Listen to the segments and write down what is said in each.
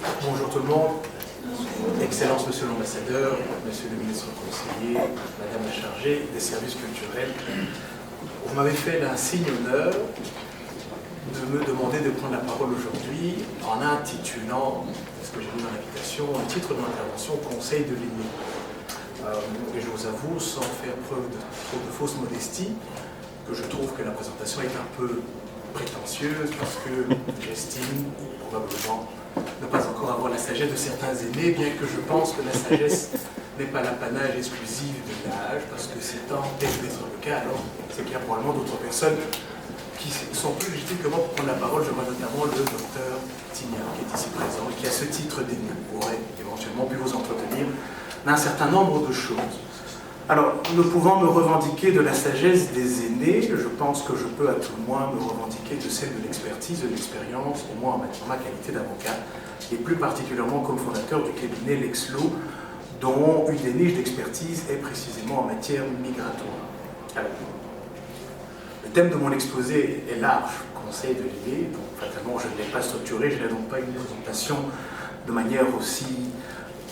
Bonjour tout le monde, Excellence Monsieur l'Ambassadeur, Monsieur le Ministre Conseiller, Madame la Chargée des Services Culturels. Vous m'avez fait l'insigne honneur de me demander de prendre la parole aujourd'hui en intitulant, ce que j'ai mis dans l'invitation, un titre de l'intervention Conseil de l'aîné. Et je vous avoue, sans faire preuve de trop de fausse modestie, que je trouve que la présentation est un peu prétentieuse parce que j'estime probablement ne pas encore avoir la sagesse de certains aînés, bien que je pense que la sagesse n'est pas l'apanage exclusif de l'âge, parce que c'est tant tel d'être le cas, alors c'est qu'il y a probablement d'autres personnes qui sont plus légitimes que moi pour prendre la parole. Je vois notamment le docteur Tignan, qui est ici présent, et qui à ce titre d'aîné aurait éventuellement pu vous entretenir d'un certain nombre de choses. Alors, ne pouvant me revendiquer de la sagesse des aînés, je pense que je peux à tout le moins me revendiquer de celle de l'expertise, de l'expérience, au moins en ma qualité d'avocat, et plus particulièrement comme fondateur du cabinet Lexlo, dont une des niches d'expertise est précisément en matière migratoire. Alors, le thème de mon exposé est large, conseil de l'aîné, donc fatalement je ne l'ai pas structuré, je n'ai donc pas une présentation de manière aussi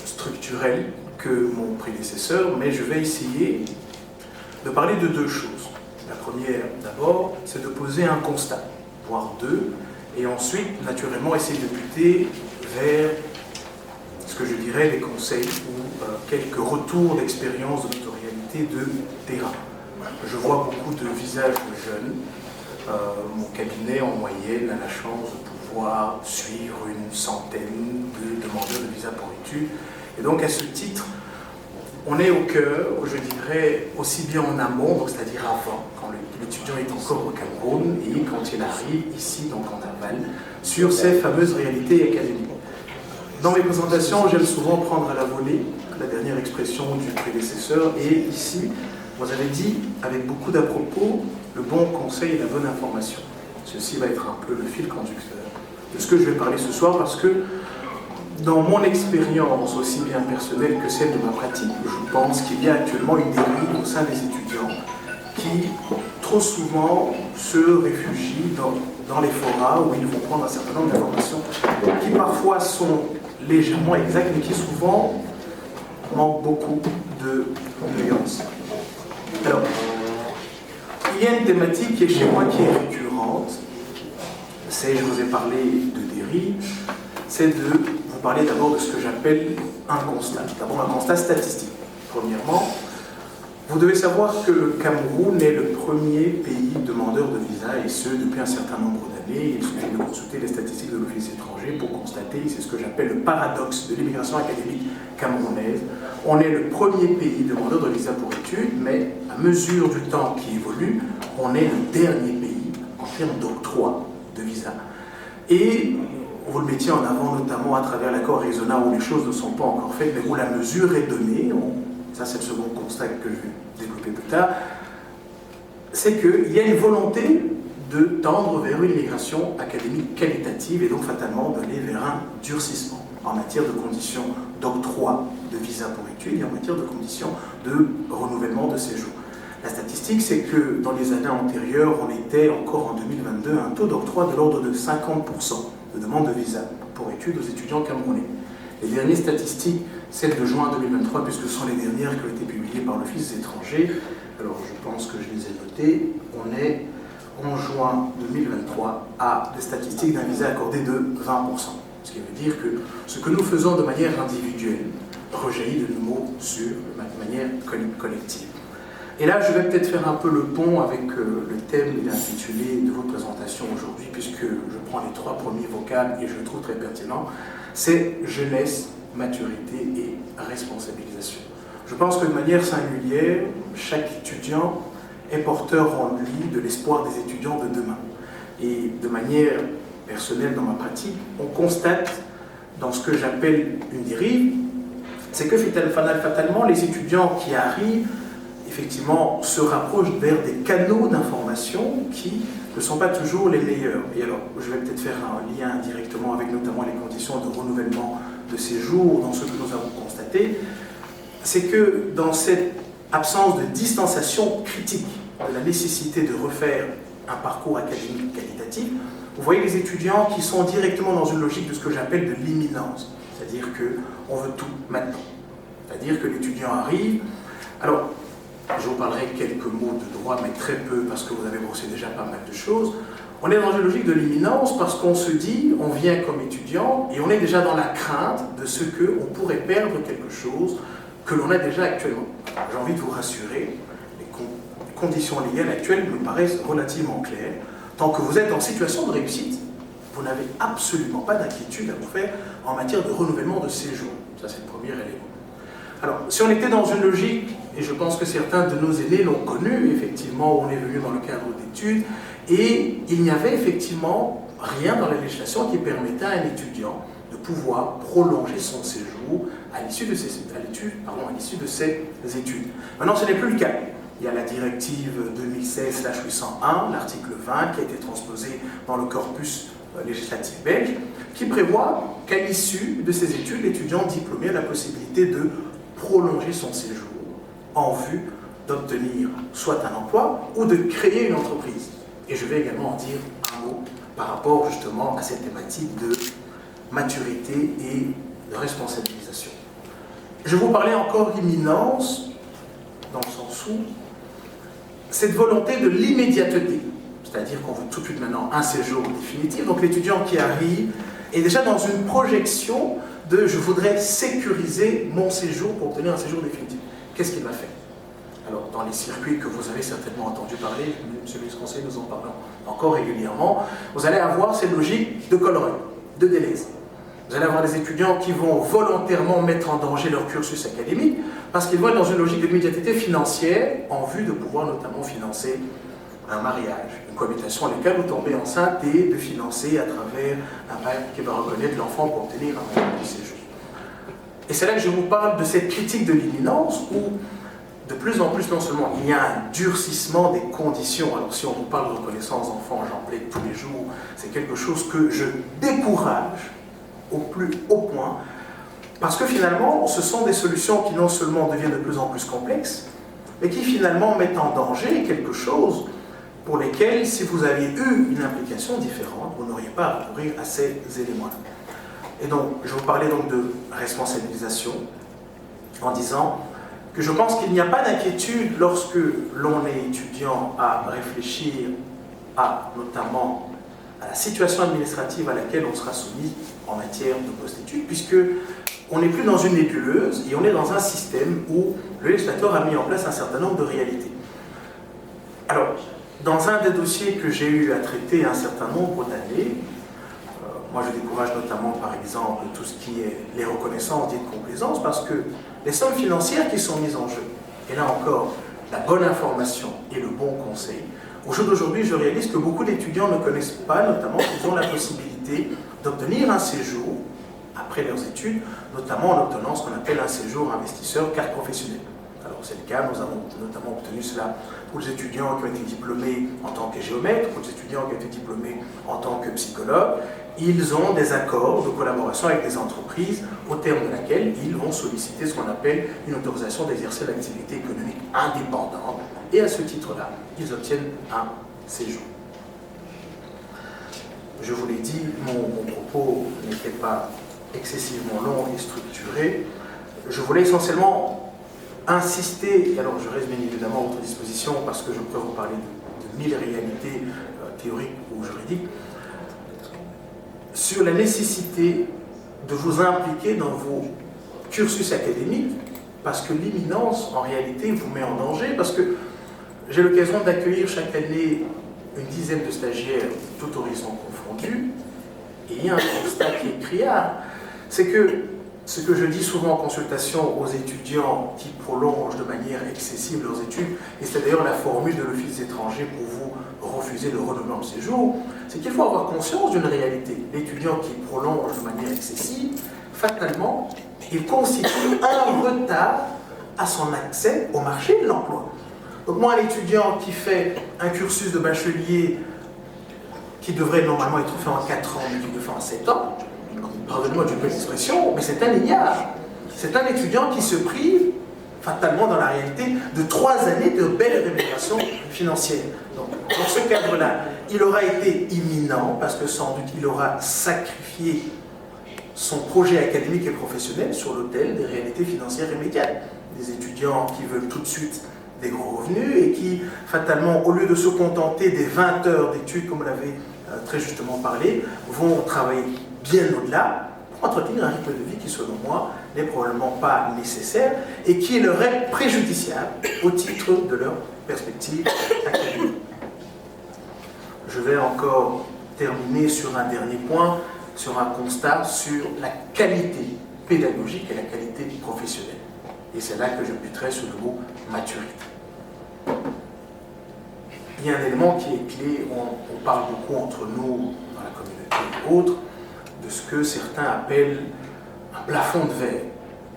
structurelle que mon prédécesseur, mais je vais essayer de parler de deux choses. La première, d'abord, c'est de poser un constat, voire deux, et ensuite, naturellement, essayer de buter vers ce que je dirais des conseils ou quelques retours d'expérience de notoriété de terrain. Je vois beaucoup de visages de jeunes. Mon cabinet, en moyenne, a la chance de pouvoir suivre une centaine de demandeurs de visa pour études. Et donc, à ce titre, on est au cœur, je dirais, aussi bien en amont, c'est-à-dire avant, quand l'étudiant est encore au Cameroun, et quand il arrive ici, donc en aval, sur ces fameuses réalités académiques. Dans mes présentations, j'aime souvent prendre à la volée la dernière expression du prédécesseur, et ici, vous avez dit, avec beaucoup d'à-propos, le bon conseil et la bonne information. Ceci va être un peu le fil conducteur de ce que je vais parler ce soir, parce que dans mon expérience, aussi bien personnelle que celle de ma pratique, je pense qu'il y a actuellement une dérive au sein des étudiants qui, trop souvent, se réfugient dans les forats où ils vont prendre un certain nombre d'informations qui parfois sont légèrement exactes, mais qui souvent manquent beaucoup de nuances. Alors, il y a une thématique qui est chez moi qui est récurrente, c'est, je vous ai parlé de dérive, c'est de vous parler d'abord de ce que j'appelle un constat. D'abord un constat statistique. Premièrement, vous devez savoir que le Cameroun est le premier pays demandeur de visa, et ce depuis un certain nombre d'années. Il suffit de consulter les statistiques de l'Office étranger pour constater, c'est ce que j'appelle le paradoxe de l'immigration académique camerounaise. On est le premier pays demandeur de visa pour études, mais à mesure du temps qui évolue, on est le dernier pays en termes d'octroi de visa. Et vous le mettiez en avant notamment à travers l'accord Arizona où les choses ne sont pas encore faites, mais où la mesure est donnée, ça c'est le second constat que je vais développer plus tard, c'est qu'il y a une volonté de tendre vers une migration académique qualitative et donc fatalement d'aller vers un durcissement en matière de conditions d'octroi de visa pour études et en matière de conditions de renouvellement de séjour. La statistique, c'est que dans les années antérieures, on était encore en 2022 à un taux d'octroi de l'ordre de 50% de demande de visa pour études aux étudiants camerounais. Les dernières statistiques, celles de juin 2023, puisque ce sont les dernières qui ont été publiées par l'Office étranger, alors je pense que je les ai notées, on est en juin 2023 à des statistiques d'un visa accordé de 20%. Ce qui veut dire que ce que nous faisons de manière individuelle rejaillit de nouveau sur de manière collective. Et là, je vais peut-être faire un peu le pont avec le thème intitulé de votre présentation aujourd'hui, puisque je prends les trois premiers vocables et je le trouve très pertinent. C'est jeunesse, maturité et responsabilisation. Je pense que de manière singulière, chaque étudiant est porteur en lui de l'espoir des étudiants de demain. Et de manière personnelle dans ma pratique, on constate dans ce que j'appelle une dérive, c'est que fatalement les étudiants qui arrivent effectivement se rapprochent vers des canaux d'information qui ne sont pas toujours les meilleurs. Et alors, je vais peut-être faire un lien directement avec notamment les conditions de renouvellement de séjour, dans ce que nous avons constaté, c'est que dans cette absence de distanciation critique de la nécessité de refaire un parcours académique qualitatif, vous voyez les étudiants qui sont directement dans une logique de ce que j'appelle de l'imminence. C'est-à-dire qu'on veut tout maintenant. C'est-à-dire que l'étudiant arrive. Alors, je vous parlerai quelques mots de droit, mais très peu, parce que vous avez brossé déjà pas mal de choses. On est dans une logique de l'imminence parce qu'on se dit, on vient comme étudiant, et on est déjà dans la crainte de ce qu'on pourrait perdre quelque chose que l'on a déjà actuellement. J'ai envie de vous rassurer, les conditions légales actuelles me paraissent relativement claires. Tant que vous êtes en situation de réussite, vous n'avez absolument pas d'inquiétude à vous faire en matière de renouvellement de séjour. Ça, c'est le premier élément. Alors, si on était dans une logique, et je pense que certains de nos aînés l'ont connu, effectivement, on est venu dans le cadre d'études, et il n'y avait effectivement rien dans la législation qui permettait à un étudiant de pouvoir prolonger son séjour à l'issue de ses études. Maintenant, ce n'est plus le cas. Il y a la directive 2016/801, l'article 20, qui a été transposé dans le corpus législatif belge, qui prévoit qu'à l'issue de ses études, l'étudiant diplômé a la possibilité de prolonger son séjour en vue d'obtenir soit un emploi ou de créer une entreprise. Et je vais également en dire un mot par rapport justement à cette thématique de maturité et de responsabilisation. Je vous parlais encore d'imminence, dans le sens où cette volonté de l'immédiateté, c'est-à-dire qu'on veut tout de suite maintenant un séjour définitif, donc l'étudiant qui arrive est déjà dans une projection de « je voudrais sécuriser mon séjour pour obtenir un séjour définitif ». Qu'est-ce qu'il va faire? Alors, dans les circuits que vous avez certainement entendu parler, M. le vice-conseiller nous en parle encore régulièrement, vous allez avoir cette logique de collereux, de délais. Vous allez avoir des étudiants qui vont volontairement mettre en danger leur cursus académique parce qu'ils vont être dans une logique de l'immédiateté financière en vue de pouvoir notamment financer un mariage, une cohabitation légale ou tomber enceinte et de financer à travers un bail qui va reconnaître l'enfant pour obtenir un mandat de séjour. Et c'est là que je vous parle de cette critique de l'imminence où de plus en plus, non seulement il y a un durcissement des conditions, alors si on vous parle de reconnaissance d'enfants, j'en plaide tous les jours, c'est quelque chose que je décourage au plus haut point, parce que finalement, ce sont des solutions qui non seulement deviennent de plus en plus complexes, mais qui finalement mettent en danger quelque chose pour lesquels, si vous aviez eu une implication différente, vous n'auriez pas à recourir à ces éléments-là. Et donc, je vous parlais donc de responsabilisation, en disant que je pense qu'il n'y a pas d'inquiétude lorsque l'on est étudiant à réfléchir à, notamment, à la situation administrative à laquelle on sera soumis en matière de post-études, puisque on n'est plus dans une nébuleuse et on est dans un système où le législateur a mis en place un certain nombre de réalités. Alors, dans un des dossiers que j'ai eu à traiter un certain nombre d'années, moi je décourage notamment par exemple tout ce qui est les reconnaissances dites de complaisance, parce que les sommes financières qui sont mises en jeu, et là encore, la bonne information et le bon conseil, au jour d'aujourd'hui, je réalise que beaucoup d'étudiants ne connaissent pas, notamment qu'ils ont la possibilité d'obtenir un séjour après leurs études, notamment en obtenant ce qu'on appelle un séjour investisseur carte professionnelle. Alors c'est le cas, nous avons notamment obtenu cela pour les étudiants qui ont été diplômés en tant que géomètres, pour les étudiants qui ont été diplômés en tant que psychologues. Ils ont des accords de collaboration avec des entreprises au terme de laquelle ils vont solliciter ce qu'on appelle une autorisation d'exercer l'activité économique indépendante. Et à ce titre-là, ils obtiennent un séjour. Je vous l'ai dit, mon propos n'était pas excessivement long et structuré. Je voulais essentiellement insister, et alors je reste bien évidemment à votre disposition parce que je pourrais vous parler de 1000 réalités théoriques ou juridiques, sur la nécessité de vous impliquer dans vos cursus académiques, parce que l'imminence, en réalité, vous met en danger, parce que j'ai l'occasion d'accueillir chaque année une dizaine de stagiaires, tout horizon confondu, et il y a un constat qui est criard, c'est que ce que je dis souvent en consultation aux étudiants qui prolongent de manière excessive leurs études, et c'est d'ailleurs la formule de l'Office étranger pour vous refuser le renouvellement de séjour, c'est qu'il faut avoir conscience d'une réalité. L'étudiant qui prolonge de manière excessive, fatalement, il constitue un retard à son accès au marché de l'emploi. Donc moi, l'étudiant qui fait un cursus de bachelier qui devrait normalement être fait en 4 ans, mais qui le fait en 7 ans, pardonnez-moi d'une petite expression, mais c'est un ignare. C'est un étudiant qui se prive, fatalement dans la réalité, de 3 années de belles rémunérations financières. Donc, dans ce cadre-là, il aura été imminent, parce que sans doute il aura sacrifié son projet académique et professionnel sur l'autel des réalités financières immédiates. Des étudiants qui veulent tout de suite des gros revenus et qui, fatalement, au lieu de se contenter des 20 heures d'études, comme vous l'avez très justement parlé, vont travailler bien au-delà pour entretenir un rythme de vie qui, selon moi, n'est probablement pas nécessaire et qui leur est préjudiciable au titre de leur perspective académique. Je vais encore terminer sur un dernier point, sur un constat sur la qualité pédagogique et la qualité professionnelle. Et c'est là que je buterai sur le mot maturité. Il y a un élément qui est clé, on parle beaucoup entre nous, dans la communauté et autres, de ce que certains appellent un plafond de verre.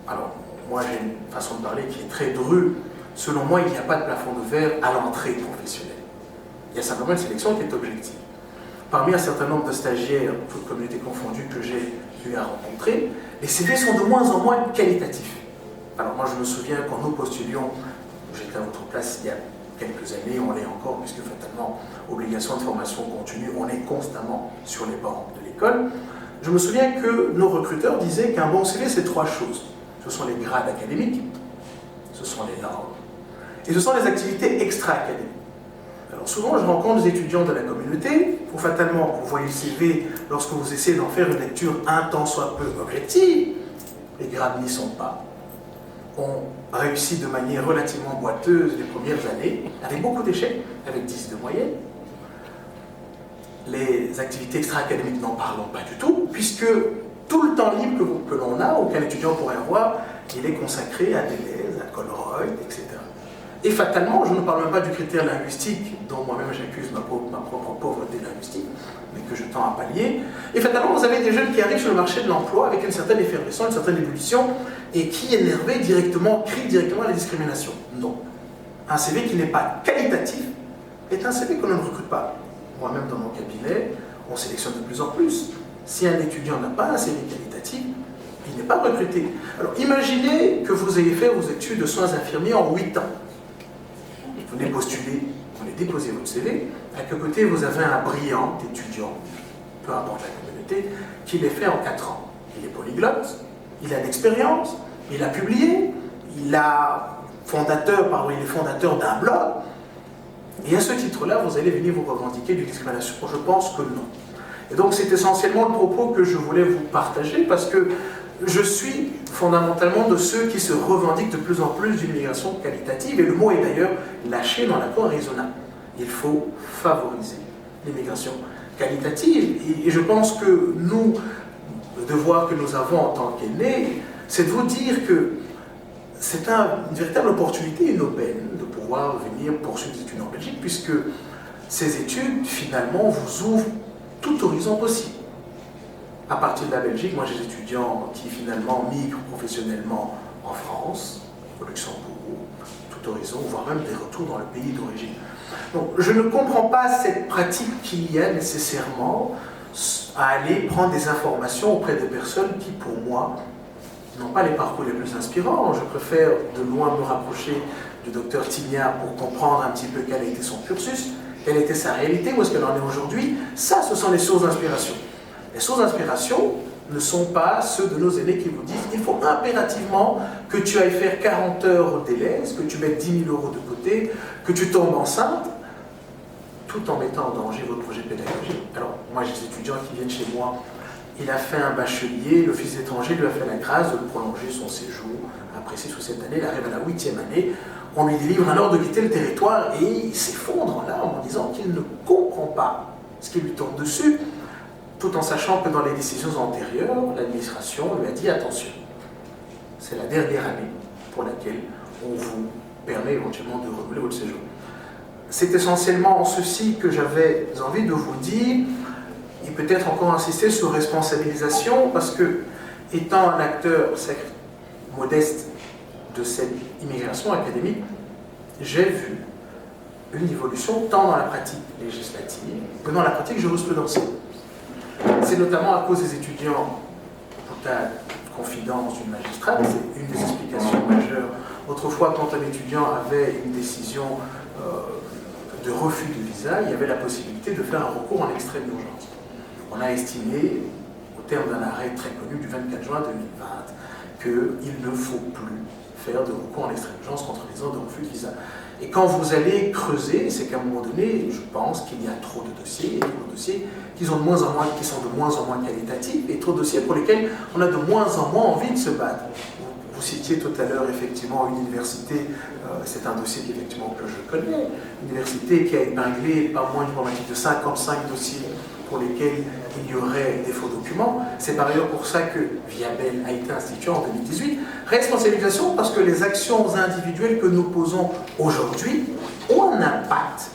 Alors, moi j'ai une façon de parler qui est très drue. Selon moi, il n'y a pas de plafond de verre à l'entrée professionnelle. Il y a simplement une sélection qui est objective. Parmi un certain nombre de stagiaires, toutes communautés confondues, que j'ai eu à rencontrer, les CV sont de moins en moins qualitatifs. Alors moi je me souviens quand nous postulions, j'étais à votre place il y a quelques années, on l'est encore, puisque fatalement, obligation de formation continue, on est constamment sur les bancs de l'école. Je me souviens que nos recruteurs disaient qu'un bon CV c'est 3 choses. Ce sont les grades académiques, ce sont les langues, et ce sont les activités extra-académiques. Alors souvent, je rencontre des étudiants de la communauté, où fatalement, vous voyez le CV, lorsque vous essayez d'en faire une lecture un tant soit peu objective, les grades n'y sont pas. On réussit de manière relativement boiteuse les premières années, avec beaucoup d'échecs, avec 10 de moyenne. Les activités extra-académiques, n'en parlons pas du tout, puisque tout le temps libre que l'on a, aucun étudiant pourrait avoir, il est consacré à Deleuze, à Colruyt, etc. Et fatalement, je ne parle même pas du critère linguistique, dont moi-même j'accuse ma propre pauvreté linguistique, mais que je tends à pallier. Et fatalement, vous avez des jeunes qui arrivent sur le marché de l'emploi avec une certaine effervescence, une certaine ébullition, et qui, énervés directement, crient directement à la discrimination. Non. Un CV qui n'est pas qualitatif est un CV que l'on ne recrute pas. Moi-même, dans mon cabinet, on sélectionne de plus en plus. Si un étudiant n'a pas un CV qualitatif, il n'est pas recruté. Alors, imaginez que vous ayez fait vos études de soins infirmiers en 8 ans. Vous venez postuler, vous venez déposer votre CV, à côté vous avez un brillant étudiant, peu importe la communauté, qui l'est fait en 4 ans. Il est polyglotte, il a l'expérience, il a publié, il est fondateur d'un blog, et à ce titre-là, vous allez venir vous revendiquer d'une discrimination. Je pense que non. Et donc c'est essentiellement le propos que je voulais vous partager, parce que je suis fondamentalement de ceux qui se revendiquent de plus en plus d'une immigration qualitative, et le mot est d'ailleurs lâché dans l'accord Arizona. Il faut favoriser l'immigration qualitative, et je pense que nous, le devoir que nous avons en tant qu'aînés, c'est de vous dire que c'est une véritable opportunité, une aubaine, de pouvoir venir poursuivre des études en Belgique, puisque ces études, finalement, vous ouvrent tout horizon possible. À partir de la Belgique, moi j'ai des étudiants qui finalement migrent professionnellement en France, au Luxembourg, tout horizon, voire même des retours dans le pays d'origine. Donc je ne comprends pas cette pratique qu'il y a nécessairement à aller prendre des informations auprès de personnes qui, pour moi, n'ont pas les parcours les plus inspirants. Je préfère de loin me rapprocher du docteur Tignard pour comprendre un petit peu quel a été son cursus, quelle était sa réalité, où est-ce qu'elle en est aujourd'hui. Ça, ce sont les sources d'inspiration. Les sources d'inspiration ne sont pas ceux de nos aînés qui vous disent il faut impérativement que tu ailles faire 40 heures au Deleuze, que tu mettes 10 000 € de côté, que tu tombes enceinte, tout en mettant en danger votre projet pédagogique. Alors, moi j'ai des étudiants qui viennent chez moi, il a fait un bachelier, l'office étranger lui a fait la grâce de prolonger son séjour après 6 ou 7 années, il arrive à la 8e année, on lui délivre un ordre de quitter le territoire et il s'effondre en larmes en disant qu'il ne comprend pas ce qui lui tombe dessus, tout en sachant que dans les décisions antérieures, l'administration lui a dit attention, c'est la dernière année pour laquelle on vous permet éventuellement de renouveler votre séjour. C'est essentiellement en ceci que j'avais envie de vous dire, et peut-être encore insister sur responsabilisation, parce que, étant un acteur modeste de cette immigration académique, j'ai vu une évolution tant dans la pratique législative que dans la pratique jurisprudentielle. C'est notamment à cause des étudiants, pour ta confidence d'une magistrate, c'est une des explications majeures. Autrefois, quand un étudiant avait une décision de refus de visa, il y avait la possibilité de faire un recours en extrême urgence. On a estimé, au terme d'un arrêt très connu du 24 juin 2020, qu'il ne faut plus faire de recours en extrême urgence contre les ordres de refus de visa. Et quand vous allez creuser, c'est qu'à un moment donné, je pense qu'il y a trop de dossiers, et trop de dossiers qui sont de moins en moins qualitatifs, et trop de dossiers pour lesquels on a de moins en moins envie de se battre. Vous citiez tout à l'heure effectivement une université, c'est un dossier effectivement que je connais, une université qui a épinglé pas moins une problématique de 55 dossiers pour lesquels il y aurait des faux documents. C'est par ailleurs pour ça que Viabel a été institué en 2018. Responsabilisation parce que les actions individuelles que nous posons aujourd'hui ont un impact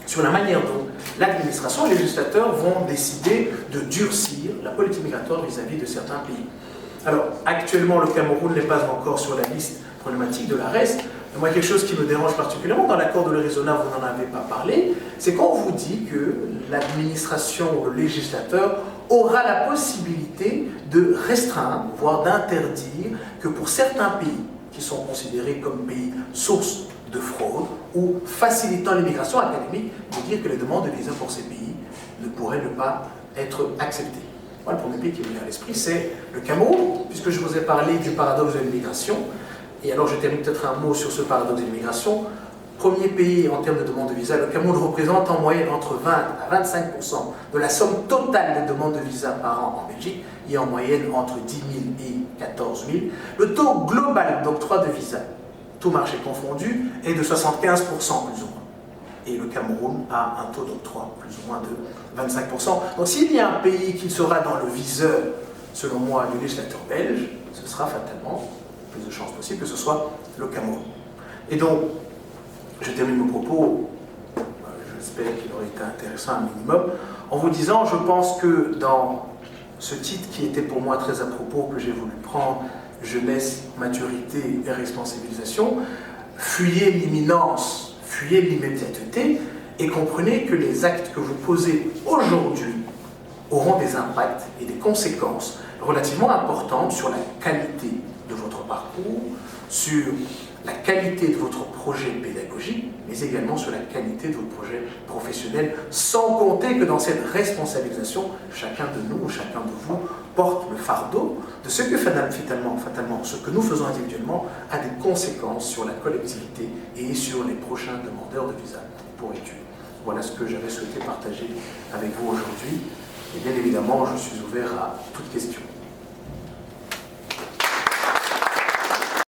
sur la manière dont l'administration et les législateurs vont décider de durcir la politique migratoire vis-à-vis de certains pays. Alors, actuellement, le Cameroun n'est pas encore sur la liste problématique de la RES. Moi, quelque chose qui me dérange particulièrement dans l'accord de l'Arizona, vous n'en avez pas parlé, c'est quand on vous dit que l'administration ou le législateur aura la possibilité de restreindre, voire d'interdire que pour certains pays qui sont considérés comme pays source de fraude ou facilitant l'immigration académique, de dire que les demandes de visa pour ces pays ne pourraient ne pas être acceptées. Moi, le premier pays qui me vient à l'esprit, c'est le Cameroun, puisque je vous ai parlé du paradoxe de l'immigration. Et alors, je termine peut-être un mot sur ce paradoxe de l'immigration. Premier pays en termes de demande de visa, le Cameroun représente en moyenne entre 20 à 25% de la somme totale des demandes de visa par an en Belgique, et en moyenne entre 10 000 et 14 000. Le taux global d'octroi de visa, tout marché confondu, est de 75% plus ou moins. Et le Cameroun a un taux d'octroi plus ou moins de 25%. Donc s'il y a un pays qui sera dans le viseur, selon moi, du législateur belge, ce sera fatalement, plus de chances possibles, que ce soit le Cameroun. Et donc, je termine mon propos, j'espère qu'il aurait été intéressant un minimum, en vous disant, je pense que dans ce titre qui était pour moi très à propos, que j'ai voulu prendre, jeunesse, maturité et responsabilisation, fuyez l'imminence, fuyez l'immédiateté et comprenez que les actes que vous posez aujourd'hui auront des impacts et des conséquences relativement importantes sur la qualité de votre parcours, sur la qualité de votre projet pédagogique, mais également sur la qualité de votre projet professionnel, sans compter que dans cette responsabilisation, chacun de nous ou chacun de vous porte le fardeau de ce que fatalement, ce que nous faisons individuellement a des conséquences sur la collectivité et sur les prochains demandeurs de visa pour études. Voilà ce que j'avais souhaité partager avec vous aujourd'hui. Et bien évidemment, je suis ouvert à toute question.